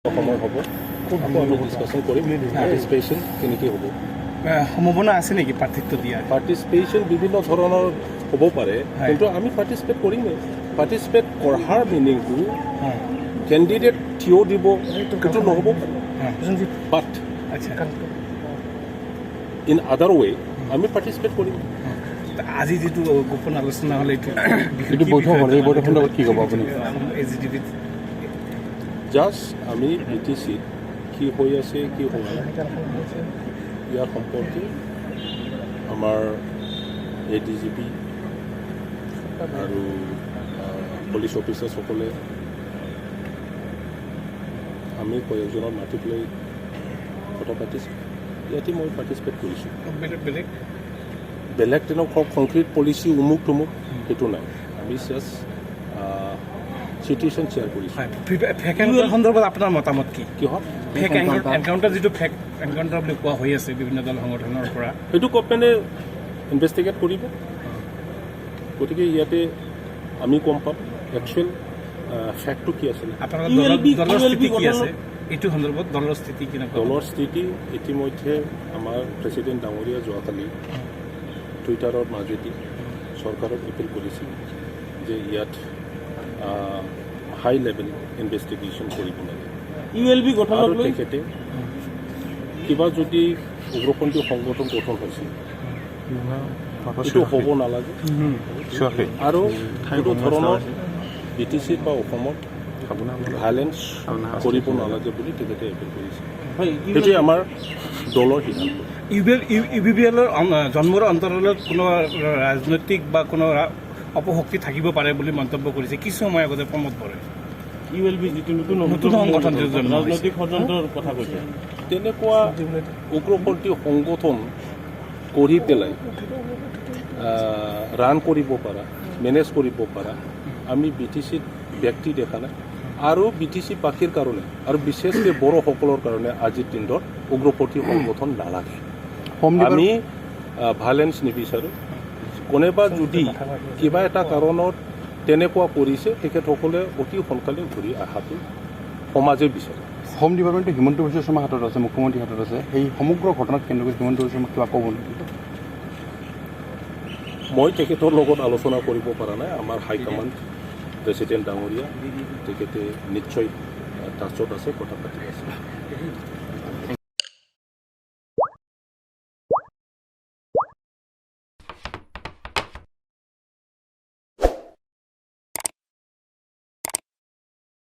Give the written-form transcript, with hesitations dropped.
সময় হ'ব আমি ডিছকাশ্যন কৰিম পাৰ্টিচিপেশ্যন কেনেকৈ হ'ব সম্ভাৱনা আছে নেকি পাৰ্থক্য দিয়া পাৰ্টিচিপেশ্যন বিভিন্ন ধৰণৰ হ'ব পাৰে কিন্তু আমি পাৰ্টিচিপেট কৰিমেই পাৰ্টিচিপেট কৰাৰ মিনিংটো কেণ্ডিডেট থিয় দিব সেইটো নহ'ব বাট ইন আদাৰ ৱে আমি পাৰ্টিচিপেট কৰিম আজি যিটো গোপন আলোচনা হ'লে এইটো বৈঠক হ'ল এই বৈঠকৰ লগত কি ক'ব আপুনি জাষ্ট আমি বি টি চিত কি হৈ আছে কি হোৱা নাই ইয়াৰ সম্পৰ্কে আমাৰ এ ডি জি পি আৰু পুলিচ অফিচাৰসকলে আমি কয়েকজনৰ মাতি পেলাই কথা পাতিছোঁ ইয়াতে মই পাৰ্টিচিপেট কৰিছোঁ বেলেগ তেনেকুৱা কংক্ৰিট পলিচি উমুক তুমুক সেইটো নাই আমি জাষ্ট চিটুৱেশ্যন শ্বেয়াৰ কৰিছোঁ ফেক এনকাউণ্টাৰ সন্দৰ্ভত আপোনাৰ মতামত কি কিহত ফেক এনকাউণ্টাৰ যিটো ফেক এনকাউণ্টাৰ বুলি কোৱা হৈ আছে বিভিন্ন দল সংগঠনৰ পৰা সেইটো গভৰ্ণমেণ্টে ইনভেষ্টিগেট কৰিব গতিকে ইয়াতে আমি গম পাম একচুৱেল ফেক্টটো কি আছিলে আপোনালোকৰ দলৰ স্থিতি কি আছে এইটো সন্দৰ্ভত দলৰ স্থিতি কেনেকুৱা দলৰ স্থিতি ইতিমধ্যে আমাৰ প্ৰেচিডেণ্ট ডাঙৰীয়া যোৱাকালি টুইটাৰৰ মাজেদি চৰকাৰক এপিল কৰিছিল যে ইয়াত হাই লেভেল ইনভেষ্টিগেশ্যন কৰিব লাগে আৰু তেখেতে কিবা যদি উগ্ৰপন্থী সংগঠন গঠন হৈছিল এইটো হ'ব নালাগে আৰু এইটো ধৰণৰ বি টি চিত বা অসমত ভাইলেঞ্চ কৰিব নালাগে বুলি তেখেতে এপিল কৰিছে সেইটোৱে আমাৰ দলৰ সিদ্ধান্ত ইউ বি পি এলৰ জন্মৰ অন্তৰালত কোনো ৰাজনৈতিক বা কোনো অপশক্তি থাকিব পাৰে বুলি মন্তব্য কৰিছে কিছু সময় আগতে প্ৰমোদ বৰে ULB যিটো নতুন সংগঠন ৰাজনৈতিক ষড়যন্ত্ৰৰ কথা কৈছে তেনেকুৱা উগ্ৰপন্থী সংগঠন কৰি পেলাই ৰান কৰিব পাৰা মেনেজ কৰিব পাৰা আমি বি টি চিত ব্যক্তি দেখা নাই আৰু বি টি চি বাকীৰ কাৰণে আৰু বিশেষকৈ বড়োসকলৰ কাৰণে আজিৰ দিনত উগ্ৰপন্থী সংগঠন নালাগে আমি ভাইলেঞ্চ নিবিচাৰোঁ কোনোবা যদি কিবা এটা কাৰণত তেনেকুৱা কৰিছে তেখেতসকলে অতি সোনকালে ঘূৰি অহাটো সমাজে বিচাৰে হোম ডিপাৰ্টমেণ্টটো হিমন্ত বিশ্ব শৰ্মাৰ হাতত আছে মুখ্যমন্ত্ৰীৰ হাতত আছে সেই সমগ্ৰ ঘটনাত কেন্দ্ৰ হিমন্ত বিশ্ব শৰ্মাক কিবা ক'ব নেকি মই তেখেতৰ লগত আলোচনা কৰিব পৰা নাই আমাৰ হাইকমাণ্ড প্ৰেচিডেণ্ট ডাঙৰীয়া তেখেতে নিশ্চয় টাচত আছে কথা পাতি আছে